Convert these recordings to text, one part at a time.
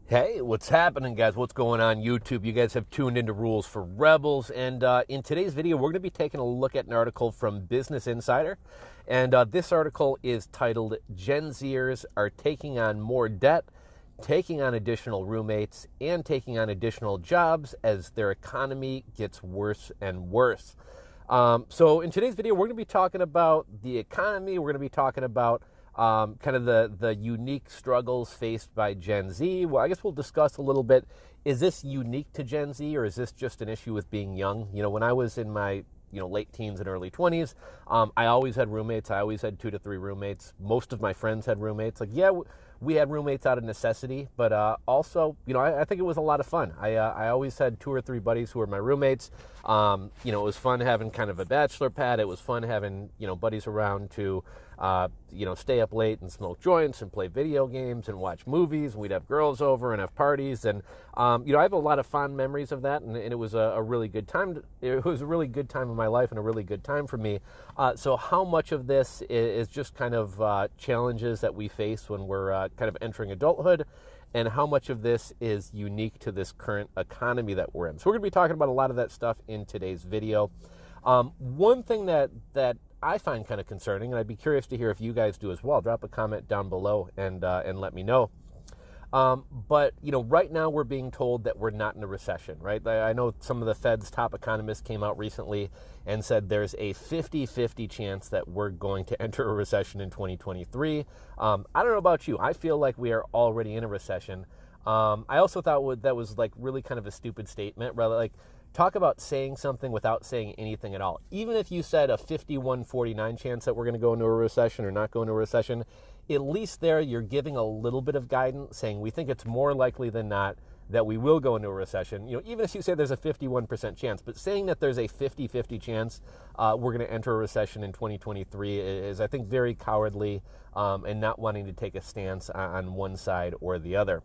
Hey, what's happening, guys? What's going on YouTube? You guys have tuned into Rules for Rebels, and in today's video, we're going to be taking a look at an article from Business Insider, and this article is titled, Gen Zers are taking on more debt, taking on additional roommates, and taking on additional jobs as their economy gets worse and worse. So in today's video, we're going to be talking about the economy. We're going to be talking about kind of the unique struggles faced by Gen Z. Well, I guess we'll discuss a little bit, is this unique to Gen Z, or is this just an issue with being young? You know, when I was in my late teens and early 20s, I always had roommates. I always had 2 to 3 roommates. Most of my friends had roommates. Like, yeah, we had roommates out of necessity, but also, I think it was a lot of fun. I always had 2 or 3 buddies who were my roommates. It was fun having kind of a bachelor pad. It was fun having, buddies around to, stay up late and smoke joints and play video games and watch movies. And we'd have girls over and have parties. And, I have a lot of fond memories of that. And it was a really good time. It was a really good time of my life and a really good time for me. So how much of this is just kind of challenges that we face when we're kind of entering adulthood, and how much of this is unique to this current economy that we're in? So we're going to be talking about a lot of that stuff in today's video. One thing that I find kind of concerning, and I'd be curious to hear if you guys do as well, drop a comment down below and let me know. But, right now we're being told that we're not in a recession, right? I know some of the Fed's top economists came out recently and said there's a 50-50 chance that we're going to enter a recession in 2023. I don't know about you. I feel like we are already in a recession. I also thought that was like really kind of a stupid statement, rather like, talk about saying something without saying anything at all. Even if you said a 51-49 chance that we're going to go into a recession or not go into a recession, at least there you're giving a little bit of guidance, saying we think it's more likely than not that we will go into a recession. Even if you say there's a 51% chance, but saying that there's a 50-50 chance we're going to enter a recession in 2023 is, I think, very cowardly and not wanting to take a stance on one side or the other.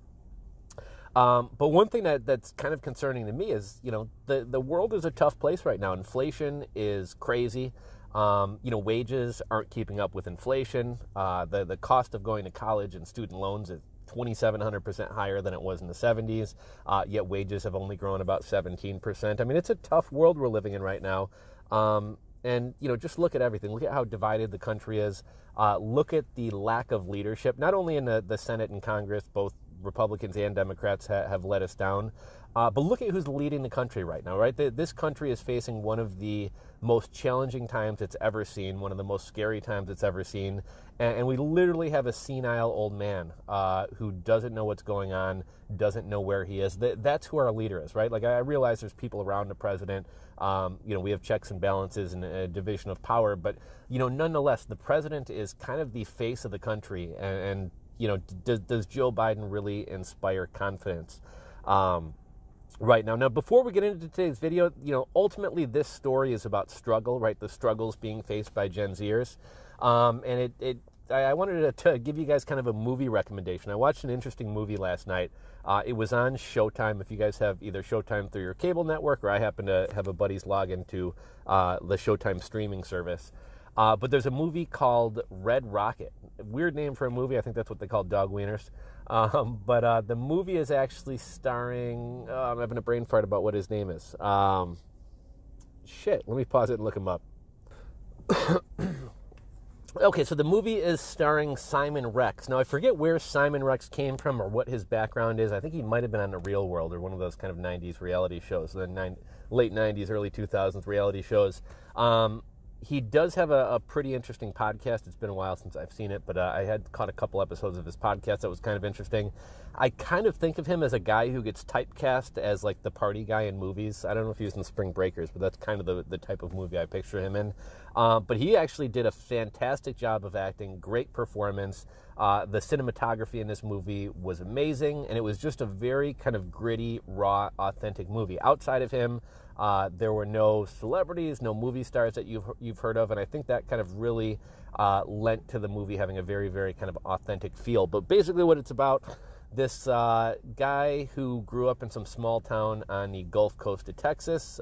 But one thing that's kind of concerning to me is, the world is a tough place right now. Inflation is crazy. Wages aren't keeping up with inflation. The cost of going to college and student loans is 2,700% higher than it was in the 70s, yet wages have only grown about 17%. I mean, it's a tough world we're living in right now. And, just look at everything. Look at how divided the country is. Look at the lack of leadership, not only in the Senate and Congress, both Republicans and Democrats have let us down. But look at who's leading the country right now, right? This country is facing one of the most challenging times it's ever seen, one of the most scary times it's ever seen. And we literally have a senile old man who doesn't know what's going on, doesn't know where he is. That's who our leader is, right? Like, I realize there's people around the president. We have checks and balances and a division of power. But, nonetheless, the president is kind of the face of the country. And does Joe Biden really inspire confidence right now? Now, before we get into today's video, ultimately this story is about struggle, right? The struggles being faced by Gen Zers. And I wanted to give you guys kind of a movie recommendation. I watched an interesting movie last night. It was on Showtime. If you guys have either Showtime through your cable network, or I happen to have a buddy's login to the Showtime streaming service. But there's a movie called Red Rocket. Weird name for a movie. I think that's what they call dog wieners. But the movie is actually starring... I'm having a brain fart about what his name is. Let me pause it and look him up. Okay, so the movie is starring Simon Rex. Now, I forget where Simon Rex came from or what his background is. I think he might have been on The Real World or one of those kind of 90s reality shows, late 90s, early 2000s reality shows. He does have a pretty interesting podcast. It's been a while since I've seen it, but I had caught a couple episodes of his podcast that was kind of interesting. I kind of think of him as a guy who gets typecast as like the party guy in movies. I don't know if he was in Spring Breakers, but that's kind of the type of movie I picture him in. But he actually did a fantastic job of acting, great performance. The cinematography in this movie was amazing, and it was just a very kind of gritty, raw, authentic movie. Outside of him, there were no celebrities, no movie stars that you've heard of, and I think that kind of really lent to the movie having a very, very kind of authentic feel. But basically what it's about, this guy who grew up in some small town on the Gulf Coast of Texas,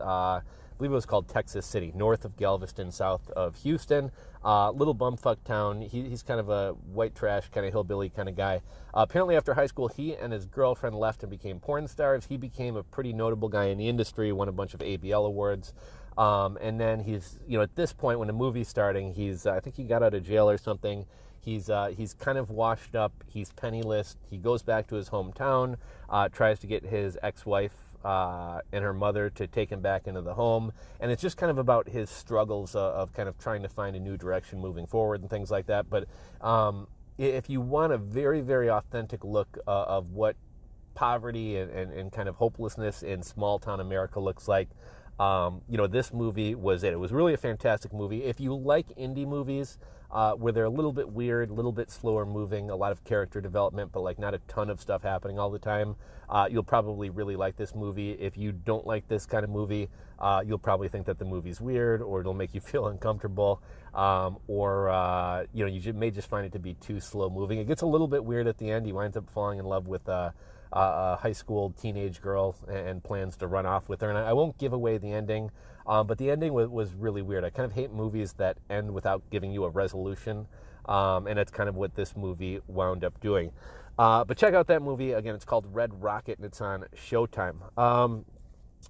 believe it was called Texas City, north of Galveston, south of Houston. Little bumfuck town. He's kind of a white trash, kind of hillbilly kind of guy. Apparently after high school, he and his girlfriend left and became porn stars. He became a pretty notable guy in the industry, won a bunch of ABL awards. And then he's, at this point when the movie's starting, I think he got out of jail or something. He's kind of washed up. He's penniless. He goes back to his hometown, tries to get his ex-wife and her mother to take him back into the home. And it's just kind of about his struggles of kind of trying to find a new direction moving forward and things like that. But if you want a very, very authentic look of what poverty and kind of hopelessness in small town America looks like, this movie was it. It was really a fantastic movie. If you like indie movies, where they're a little bit weird, a little bit slower moving, a lot of character development, but like not a ton of stuff happening all the time, you'll probably really like this movie. If you don't like this kind of movie, you'll probably think that the movie's weird, or it'll make you feel uncomfortable, or you may just find it to be too slow moving. It gets a little bit weird at the end. He winds up falling in love with a high school teenage girl and plans to run off with her. And I won't give away the ending, but the ending was really weird. I kind of hate movies that end without giving you a resolution, and that's kind of what this movie wound up doing. But check out that movie. Again, it's called Red Rocket, and it's on Showtime.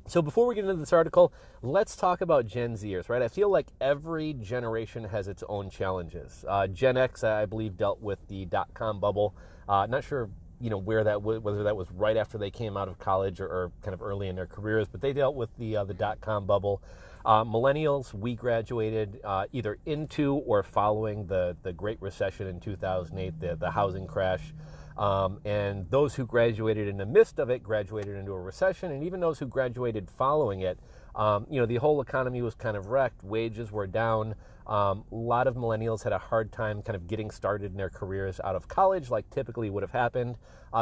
So before we get into this article, let's talk about Gen Zers, right? I feel like every generation has its own challenges. Gen X, I believe, dealt with the dot-com bubble. Not sure where that whether that was right after they came out of college or kind of early in their careers, but they dealt with the dot-com bubble. Millennials, we graduated either into or following the Great Recession in 2008, the housing crash. And those who graduated in the midst of it graduated into a recession, and even those who graduated following it, the whole economy was kind of wrecked. Wages were down. A lot of millennials had a hard time kind of getting started in their careers out of college, like typically would have happened,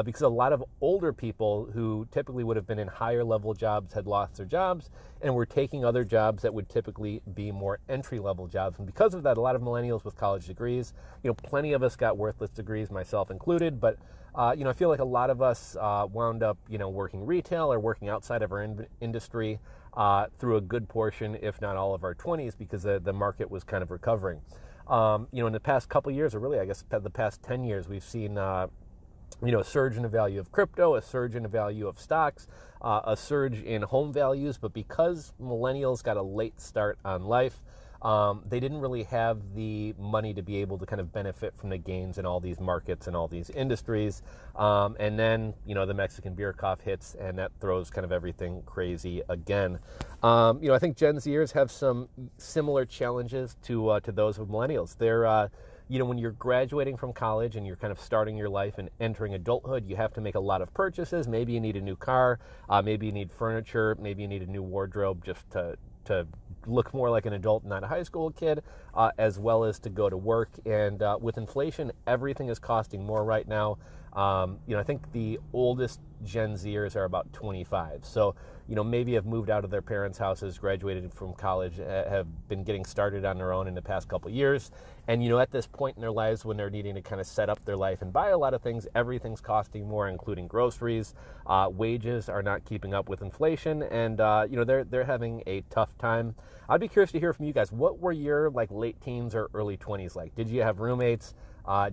because a lot of older people who typically would have been in higher level jobs had lost their jobs and were taking other jobs that would typically be more entry level jobs. And because of that, a lot of millennials with college degrees, plenty of us got worthless degrees, myself included, but I feel like a lot of us wound up, working retail or working outside of our industry through a good portion, if not all of our 20s, because the market was kind of recovering. In the past couple years, or really, I guess, the past 10 years, we've seen, a surge in the value of crypto, a surge in the value of stocks, a surge in home values. But because millennials got a late start on life, they didn't really have the money to be able to kind of benefit from the gains in all these markets and all these industries. And then, the Mexican beer cough hits, and that throws kind of everything crazy again. I think Gen Zers have some similar challenges to those of millennials. They're, when you're graduating from college and you're kind of starting your life and entering adulthood, you have to make a lot of purchases. Maybe you need a new car, maybe you need furniture, maybe you need a new wardrobe just to look more like an adult, not a high school kid, as well as to go to work. And with inflation, everything is costing more right now. I think the oldest Gen Zers are about 25. So, maybe have moved out of their parents' houses, graduated from college, have been getting started on their own in the past couple years. And, at this point in their lives when they're needing to kind of set up their life and buy a lot of things, everything's costing more, including groceries. Wages are not keeping up with inflation, and, they're having a tough time. I'd be curious to hear from you guys. What were your late teens or early 20s like? Did you have roommates?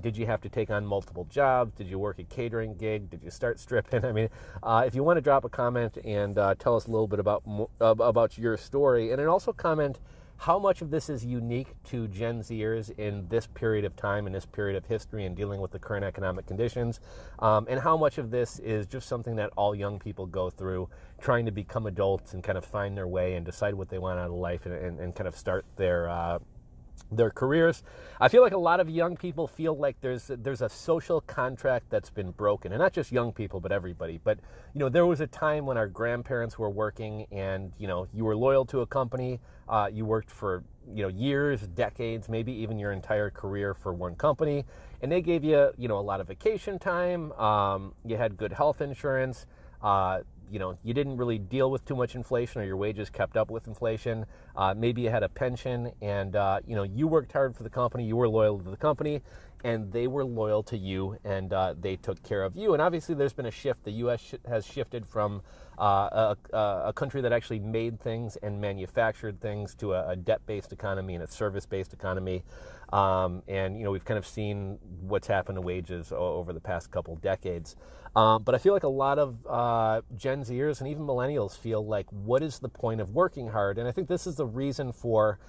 Did you have to take on multiple jobs? Did you work a catering gig? Did you start stripping? I mean, if you want to drop a comment and tell us a little bit about your story, and then also comment how much of this is unique to Gen Zers in this period of time, in this period of history, and dealing with the current economic conditions, and how much of this is just something that all young people go through, trying to become adults and kind of find their way and decide what they want out of life and kind of start their careers. I feel like a lot of young people feel like there's a social contract that's been broken, and not just young people, but everybody. But, there was a time when our grandparents were working and, you were loyal to a company. You worked for, years, decades, maybe even your entire career for one company, and they gave you, a lot of vacation time. You had good health insurance. You didn't really deal with too much inflation, or your wages kept up with inflation. Maybe you had a pension, and, you worked hard for the company. You were loyal to the company, and they were loyal to you, and they took care of you. And obviously there's been a shift. The U.S. has shifted from a country that actually made things and manufactured things to a debt-based economy and a service-based economy. And, we've kind of seen what's happened to wages over the past couple decades. But I feel like a lot of Gen Zers and even millennials feel like, what is the point of working hard? And I think this is the reason for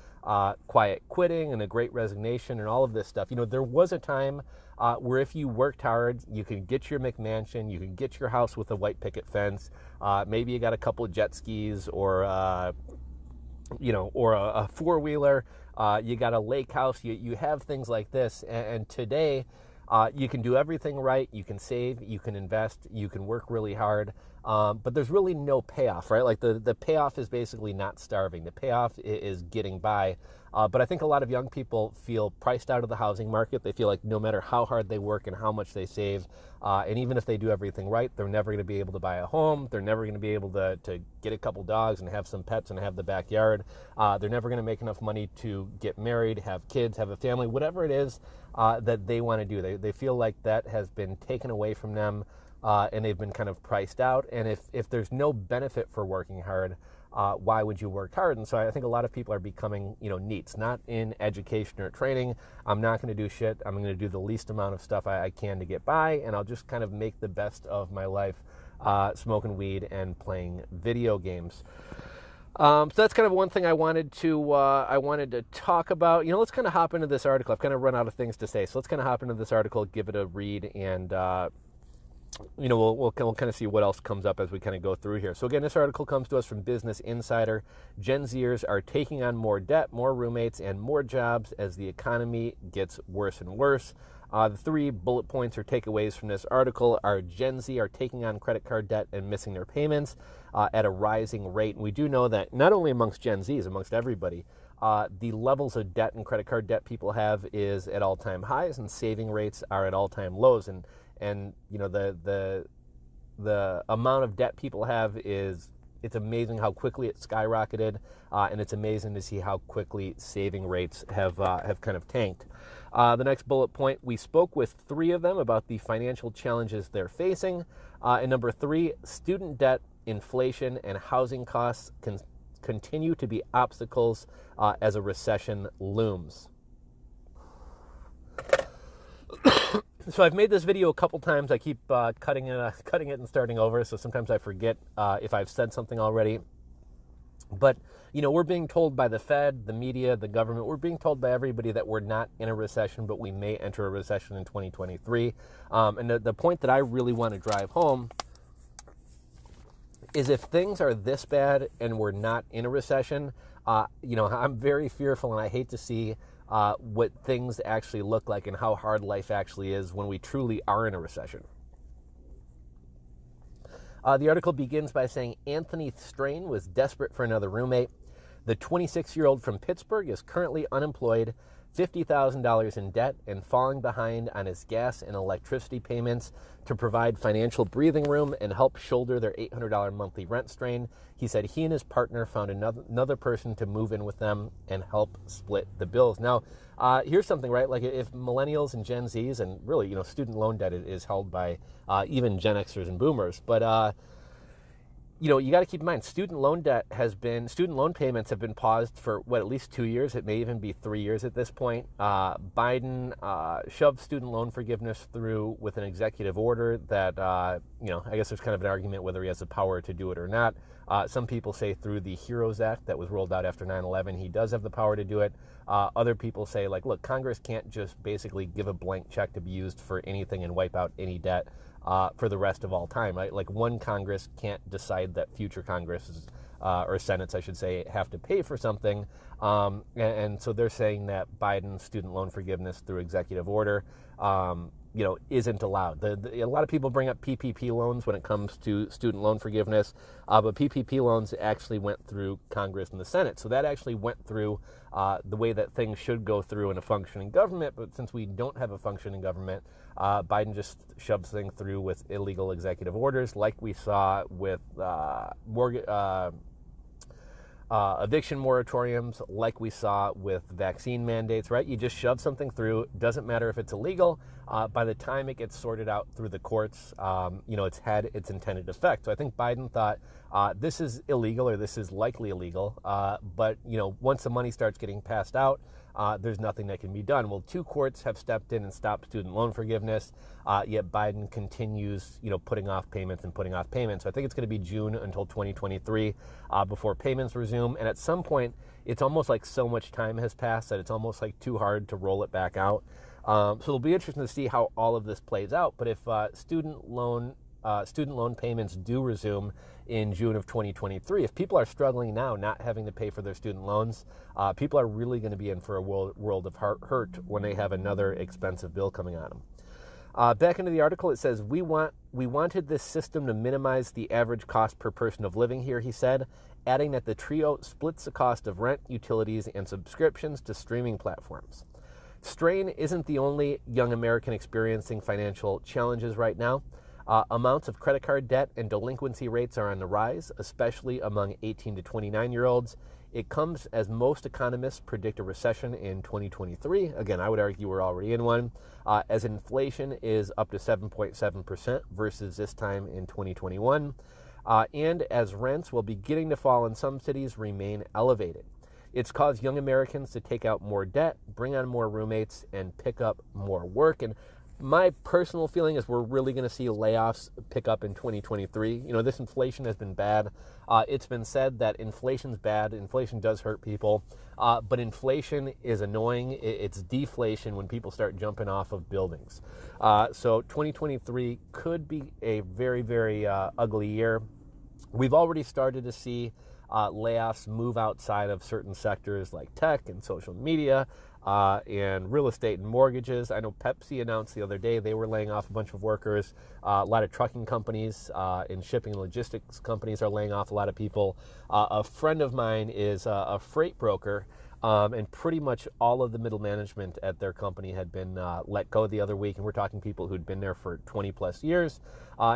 quiet quitting and the Great Resignation and all of this stuff. There was a time where if you worked hard, you could get your McMansion, you could get your house with a white picket fence, maybe you got a couple of jet skis or a four-wheeler, you got a lake house, you have things like this. And today, you can do everything right, you can save, you can invest, you can work really hard, but there's really no payoff, right? Like the payoff is basically not starving. The payoff is getting by. But I think a lot of young people feel priced out of the housing market. They feel like no matter how hard they work and how much they save, and even if they do everything right, they're never going to be able to buy a home. They're never going to be able to get a couple dogs and have some pets and have the backyard. They're never going to make enough money to get married, have kids, have a family, whatever it is that they want to do. They feel like that has been taken away from them, and they've been kind of priced out. And if there's no benefit for working hard, why would you work hard? And so I think a lot of people are becoming, neats, not in education or training. I'm not going to do shit. I'm going to do the least amount of stuff I can to get by, and I'll just kind of make the best of my life, smoking weed and playing video games. So that's kind of one thing I wanted to talk about. Let's kind of hop into this article. I've kind of run out of things to say, so let's kind of hop into this article, give it a read, and we'll kind of see what else comes up as we kind of go through here. So again, this article comes to us from Business Insider. Gen Zers are taking on more debt, more roommates, and more jobs as the economy gets worse and worse. The 3 bullet points or takeaways from this article are Gen Z are taking on credit card debt and missing their payments at a rising rate. And we do know that not only amongst Gen Zs, amongst everybody, the levels of debt and credit card debt people have is at all-time highs, and saving rates are at all-time lows. And the amount of debt people have it's amazing how quickly it skyrocketed, and it's amazing to see how quickly saving rates have kind of tanked. The next bullet point, we spoke with 3 of them about the financial challenges they're facing. And number 3, student debt, inflation, and housing costs can continue to be obstacles as a recession looms. So I've made this video a couple times. I keep cutting it and starting over, so sometimes I forget if I've said something already. But, we're being told by the Fed, the media, the government, we're being told by everybody that we're not in a recession, but we may enter a recession in 2023. And the point that I really want to drive home is if things are this bad and we're not in a recession, I'm very fearful, and I hate to see what things actually look like and how hard life actually is when we truly are in a recession. The article begins by saying Anthony Strain was desperate for another roommate. The 26-year-old from Pittsburgh is currently unemployed, $50,000 in debt, and falling behind on his gas and electricity payments. To provide financial breathing room and help shoulder their $800 monthly rent strain, he said he and his partner found another person to move in with them and help split the bills. Now, here's something, right? Like if millennials and Gen Zs, and really, student loan debt is held by even Gen Xers and Boomers, but you got to keep in mind, student loan payments have been paused for at least 2 years. It may even be 3 years at this point. Biden shoved student loan forgiveness through with an executive order that, I guess there's kind of an argument whether he has the power to do it or not. Some people say through the HEROES Act that was rolled out after 9/11, he does have the power to do it. Other people say, look, Congress can't just basically give a blank check to be used for anything and wipe out any debt for the rest of all time, right? Like one Congress can't decide that future Congresses, or Senates, I should say, have to pay for something. And so they're saying that Biden's student loan forgiveness through executive order, isn't allowed. A lot of people bring up PPP loans when it comes to student loan forgiveness, but PPP loans actually went through Congress and the Senate. So that actually went through the way that things should go through in a functioning government. But since we don't have a functioning government, Biden just shoves things through with illegal executive orders, like we saw with eviction moratoriums like we saw with vaccine mandates, right? You just shove something through, doesn't matter if it's illegal. By the time it gets sorted out through the courts, it's had its intended effect. So I think Biden thought this is illegal, or this is likely illegal, but once the money starts getting passed out, there's nothing that can be done. Well, 2 courts have stepped in and stopped student loan forgiveness, yet Biden continues, putting off payments and putting off payments. So I think it's going to be June until 2023 before payments resume. And at some point, it's almost like so much time has passed that it's almost like too hard to roll it back out. So it'll be interesting to see how all of this plays out. But if student loan payments do resume in June of 2023, if people are struggling now, not having to pay for their student loans, people are really going to be in for a world of hurt when they have another expensive bill coming on them. Back into the article, it says, we wanted this system to minimize the average cost per person of living here, he said, adding that the trio splits the cost of rent, utilities, and subscriptions to streaming platforms. Strain isn't the only young American experiencing financial challenges right now. Amounts of credit card debt and delinquency rates are on the rise, especially among 18 to 29-year-olds. It comes as most economists predict a recession in 2023. Again, I would argue we're already in one, as inflation is up to 7.7% versus this time in 2021, and as rents, while beginning to fall in some cities, remain elevated. It's caused young Americans to take out more debt, bring on more roommates, and pick up more work. And my personal feeling is we're really going to see layoffs pick up in 2023. This inflation has been bad. It's been said that inflation's bad. Inflation does hurt people. But inflation is annoying. It's deflation when people start jumping off of buildings. So 2023 could be a very, very ugly year. We've already started to see layoffs move outside of certain sectors like tech and social media and real estate and mortgages. I know Pepsi announced the other day they were laying off a bunch of workers. A lot of trucking companies and shipping and logistics companies are laying off a lot of people. A friend of mine is a freight broker, and pretty much all of the middle management at their company had been let go the other week, and we're talking people who'd been there for 20 plus years.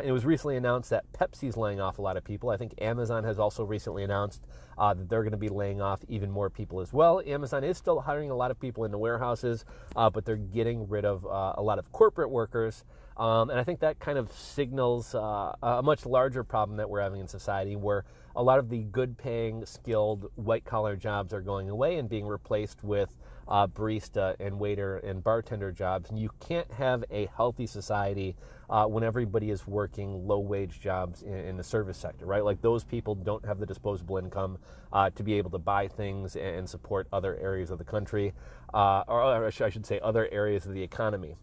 It was recently announced that Pepsi's laying off a lot of people. I think Amazon has also recently announced that they're going to be laying off even more people as well. Amazon is still hiring a lot of people in the warehouses, but they're getting rid of a lot of corporate workers. And I think that kind of signals a much larger problem that we're having in society, where a lot of the good-paying, skilled, white-collar jobs are going away and being replaced with barista and waiter and bartender jobs. And you can't have a healthy society when everybody is working low-wage jobs in the service sector, right? Like, those people don't have the disposable income to be able to buy things and support other areas of the country, or I should say other areas of the economy.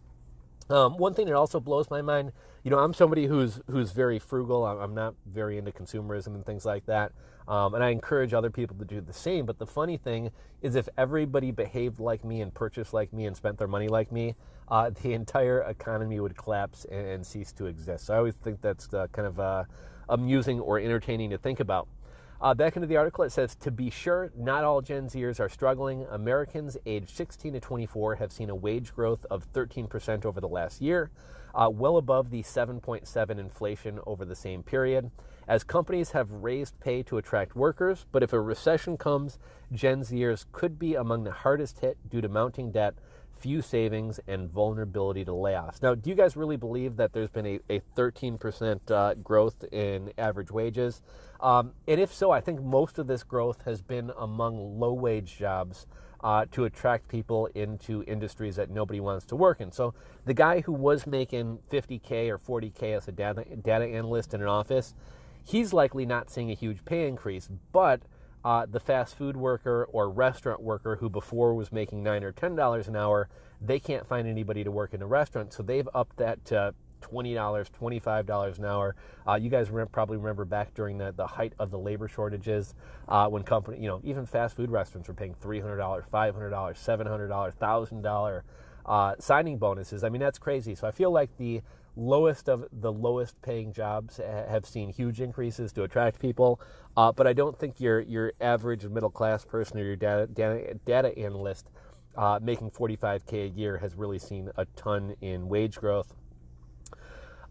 One thing that also blows my mind, I'm somebody who's very frugal. I'm not very into consumerism and things like that. And I encourage other people to do the same. But the funny thing is, if everybody behaved like me and purchased like me and spent their money like me, the entire economy would collapse and cease to exist. So I always think that's kind of amusing or entertaining to think about. Back into the article, it says, to be sure, not all Gen Zers are struggling. Americans aged 16 to 24 have seen a wage growth of 13% over the last year, well above the 7.7% inflation over the same period, as companies have raised pay to attract workers. But if a recession comes, Gen Zers could be among the hardest hit due to mounting debt, few savings, and vulnerability to layoffs. Now, do you guys really believe that there's been a 13% growth in average wages? And if so, I think most of this growth has been among low-wage jobs to attract people into industries that nobody wants to work in. So the guy who was making $50K or $40K as a data analyst in an office, he's likely not seeing a huge pay increase, but the fast food worker or restaurant worker who before was making $9 or $10 an hour, they can't find anybody to work in a restaurant, so they've upped that to $20, $25 an hour. You guys probably remember back during the height of the labor shortages, when even fast food restaurants were paying $300, $500, $700, $1,000 signing bonuses. I mean, that's crazy. So I feel like the lowest of the lowest paying jobs have seen huge increases to attract people, but I don't think your average middle class person or your data analyst making $45K a year has really seen a ton in wage growth.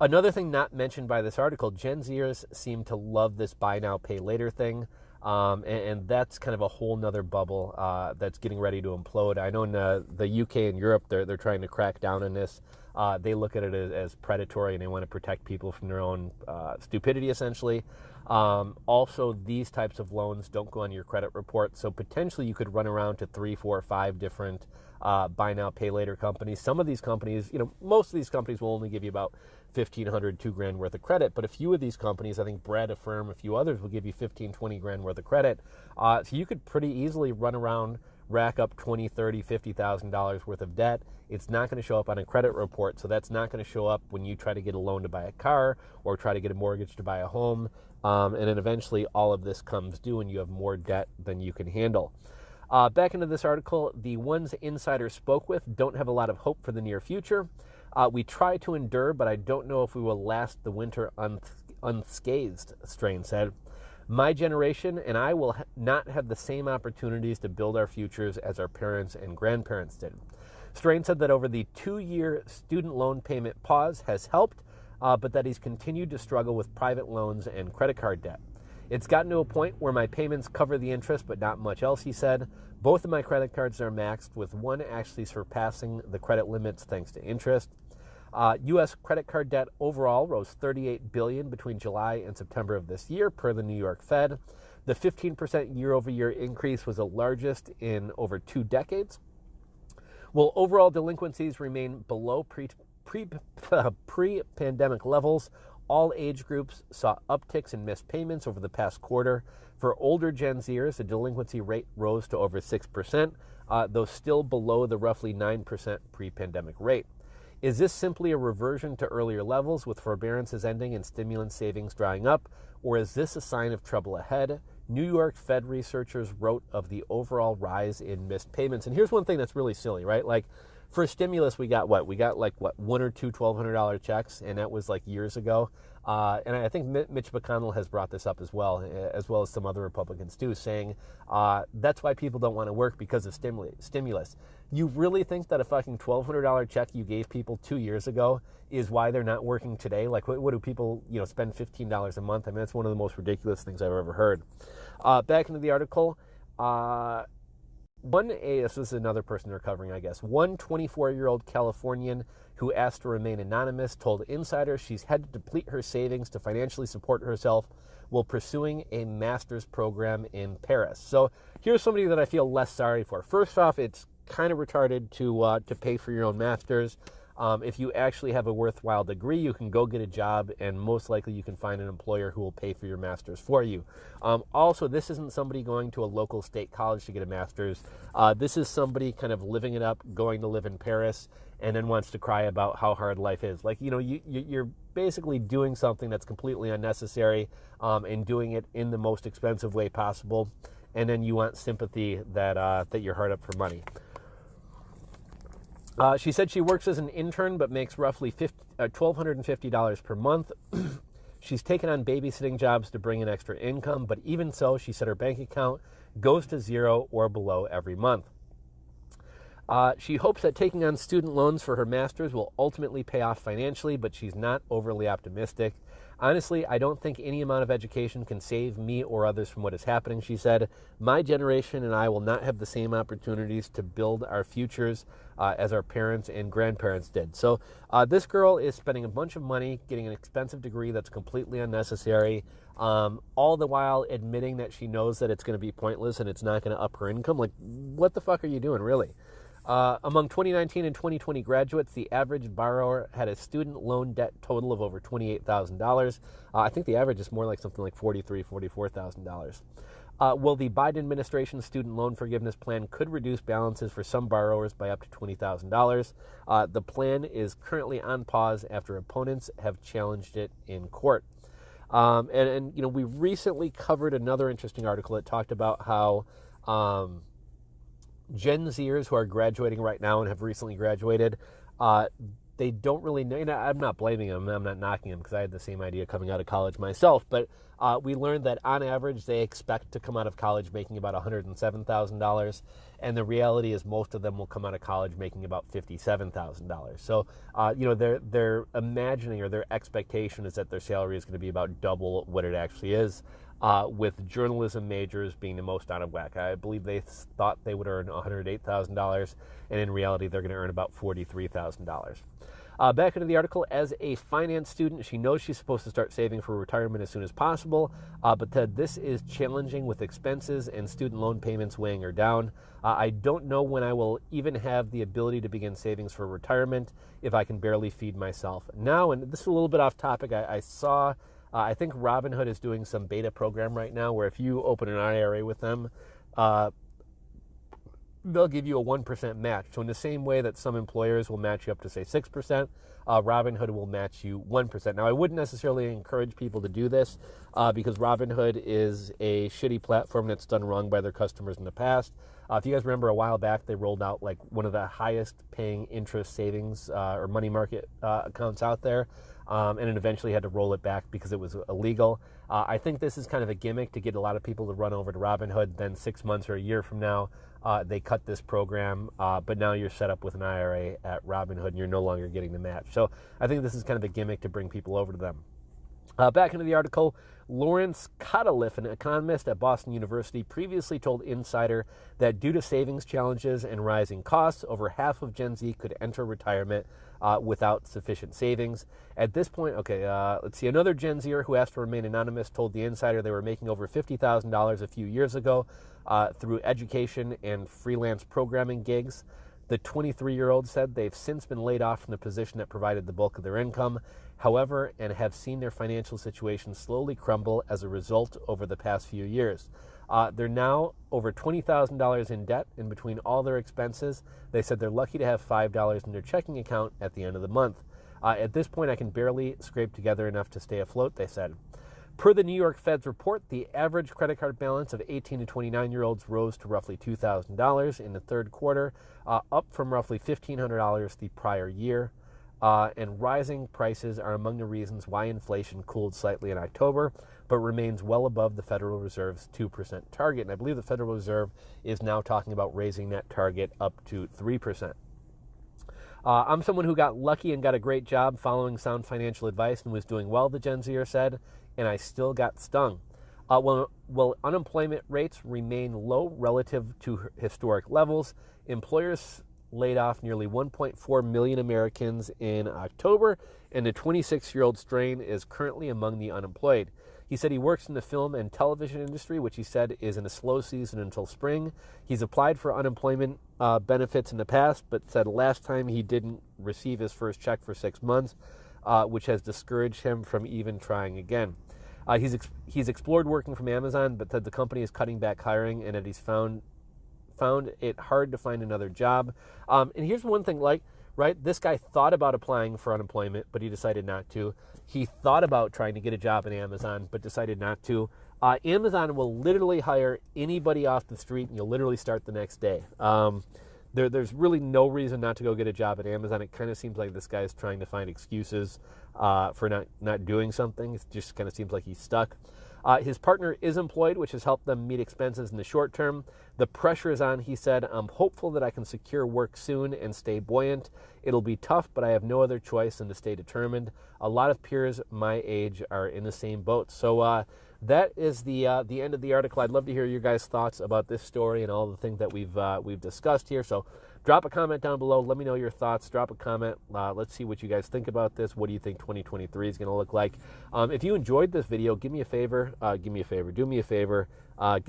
Another thing not mentioned by this article, Gen Zers seem to love this buy now, pay later thing. And that's kind of a whole nother bubble that's getting ready to implode. I know in the UK and Europe, they're trying to crack down on this. They look at it as predatory, and they want to protect people from their own stupidity, essentially. Also, these types of loans don't go on your credit report, so potentially you could run around to 3, 4, 5 different buy now, pay later companies. Some of these companies, most of these companies will only give you about $1,500, $2,000 worth of credit, but a few of these companies, I think Bread, Affirm, a few others will give you $15,000, $20,000 worth of credit. So you could pretty easily run around, rack up $20,000, $30,000, $50,000 worth of debt. It's not going to show up on a credit report, so that's not going to show up when you try to get a loan to buy a car or try to get a mortgage to buy a home. And then eventually all of this comes due and you have more debt than you can handle. Back into this article, the ones insiders spoke with don't have a lot of hope for the near future. We try to endure, but I don't know if we will last the winter unscathed, Strain said. My generation and I will not have the same opportunities to build our futures as our parents and grandparents did. Strain said that over the 2-year student loan payment pause has helped, but that he's continued to struggle with private loans and credit card debt. It's gotten to a point where my payments cover the interest, but not much else, he said. Both of my credit cards are maxed, with one actually surpassing the credit limits thanks to interest. U.S. credit card debt overall rose $38 billion between July and September of this year, per the New York Fed. The 15% year-over-year increase was the largest in over 2 decades. While overall delinquencies remain below pre-pandemic levels, all age groups saw upticks in missed payments over the past quarter. For older Gen Zers, the delinquency rate rose to over 6%, though still below the roughly 9% pre-pandemic rate. Is this simply a reversion to earlier levels with forbearances ending and stimulant savings drying up, or is this a sign of trouble ahead? New York Fed researchers wrote of the overall rise in missed payments. And here's one thing that's really silly, right? Like, for stimulus, we got what? We got like, what, 1 or 2 $1,200 checks, and that was like years ago. And I think Mitch McConnell has brought this up as well as some other Republicans too, saying that's why people don't want to work, because of stimulus. You really think that a fucking $1,200 check you gave people 2 years ago is why they're not working today? Like, what do people, spend $15 a month? I mean, that's one of the most ridiculous things I've ever heard. Back into the article. This is another person they're covering, I guess. One 24-year-old Californian who asked to remain anonymous told insiders she's had to deplete her savings to financially support herself while pursuing a master's program in Paris. So here's somebody that I feel less sorry for. First off, it's kind of retarded to pay for your own master's. If you actually have a worthwhile degree, you can go get a job, and most likely you can find an employer who will pay for your master's for you. Also, this isn't somebody going to a local state college to get a master's. This is somebody kind of living it up, going to live in Paris, and then wants to cry about how hard life is. Like, you're basically doing something that's completely unnecessary, and doing it in the most expensive way possible, and then you want sympathy that you're hard up for money. She said she works as an intern but makes roughly $1,250 per month. She's taken on babysitting jobs to bring in extra income, but even so, she said her bank account goes to zero or below every month. She hopes that taking on student loans for her master's will ultimately pay off financially, but she's not overly optimistic. Honestly, I don't think any amount of education can save me or others from what is happening, she said. My generation and I will not have the same opportunities to build our futures as our parents and grandparents did. So this girl is spending a bunch of money getting an expensive degree that's completely unnecessary, all the while admitting that she knows that it's going to be pointless and it's not going to up her income. Like, what the fuck are you doing, really? Among 2019 and 2020 graduates, the average borrower had a student loan debt total of over $28,000. I think the average is more like something like $43,000, $44,000. Well, the Biden administration's student loan forgiveness plan could reduce balances for some borrowers by up to $20,000. The plan is currently on pause after opponents have challenged it in court. We recently covered another interesting article that talked about how Gen Zers who are graduating right now and have recently graduated, they don't really know. I'm not blaming them. I'm not knocking them, because I had the same idea coming out of college myself. But we learned that on average, they expect to come out of college making about $107,000. and the reality is most of them will come out of college making about $57,000. So, they're imagining, or their expectation is that their salary is going to be about double what it actually is, with journalism majors being the most out of whack. I believe they thought they would earn $108,000, and in reality, they're going to earn about $43,000. Back into the article, as a finance student, she knows she's supposed to start saving for retirement as soon as possible, but this is challenging with expenses and student loan payments weighing her down. I don't know when I will even have the ability to begin savings for retirement if I can barely feed myself now. And this is a little bit off topic. I saw, I think Robinhood is doing some beta program right now where if you open an IRA with them, they'll give you a 1% match. So in the same way that some employers will match you up to, say, 6%, Robinhood will match you 1%. Now, I wouldn't necessarily encourage people to do this because Robinhood is a shitty platform that's done wrong by their customers in the past. If you guys remember, a while back, they rolled out like one of the highest paying interest savings or money market accounts out there. And it eventually had to roll it back because it was illegal. I think this is kind of a gimmick to get a lot of people to run over to Robinhood. Then 6 months or a year from now, they cut this program, but now you're set up with an IRA at Robinhood and you're no longer getting the match. So I think this is kind of a gimmick to bring people over to them. Back into the article, Lawrence Cotaliff, an economist at Boston University, previously told Insider that due to savings challenges and rising costs, over half of Gen Z could enter retirement without sufficient savings. At this point, let's see, another Gen Zer who asked to remain anonymous told the Insider they were making over $50,000 a few years ago through education and freelance programming gigs. The 23-year-old said they've since been laid off from the position that provided the bulk of their income, however, and have seen their financial situation slowly crumble as a result over the past few years. They're now over $20,000 in debt, and between all their expenses, they said they're lucky to have $5 in their checking account at the end of the month. At this point, I can barely scrape together enough to stay afloat, they said. Per the New York Fed's report, the average credit card balance of 18 to 29-year-olds rose to roughly $2,000 in the third quarter, up from roughly $1,500 the prior year. And rising prices are among the reasons why inflation cooled slightly in October, but remains well above the Federal Reserve's 2% target. And I believe the Federal Reserve is now talking about raising that target up to 3%. I'm someone who got lucky and got a great job following sound financial advice and was doing well, the Gen Zer said, and I still got stung. While unemployment rates remain low relative to historic levels, employers laid off nearly 1.4 million Americans in October, and the 26-year-old strain is currently among the unemployed. He said he works in the film and television industry, which he said is in a slow season until spring. He's applied for unemployment benefits in the past, but said last time he didn't receive his first check for 6 months, which has discouraged him from even trying again. He's explored working from Amazon, but said the company is cutting back hiring and that he's found it hard to find another job. And here's one thing, right? This guy thought about applying for unemployment, but he decided not to. He thought about trying to get a job in Amazon, but decided not to. Amazon will literally hire anybody off the street, and you'll literally start the next day. There's really no reason not to go get a job at Amazon. It kind of seems like this guy's trying to find excuses for not doing something. It just kind of seems like he's stuck. His partner is employed, which has helped them meet expenses in the short term. The pressure is on, he said. I'm hopeful that I can secure work soon and stay buoyant. It'll be tough, but I have no other choice than to stay determined. A lot of peers my age are in the same boat. So that is the end of the article. I'd love to hear your guys' thoughts about this story and all the things that we've discussed here. So drop a comment down below. Let me know your thoughts. Drop a comment. Let's see what you guys think about this. What do you think 2023 is going to look like? If you enjoyed this video, do me a favor. Give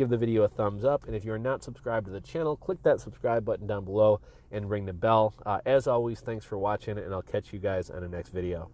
the video a thumbs up. And if you're not subscribed to the channel, click that subscribe button down below and ring the bell. As always, thanks for watching, and I'll catch you guys on the next video.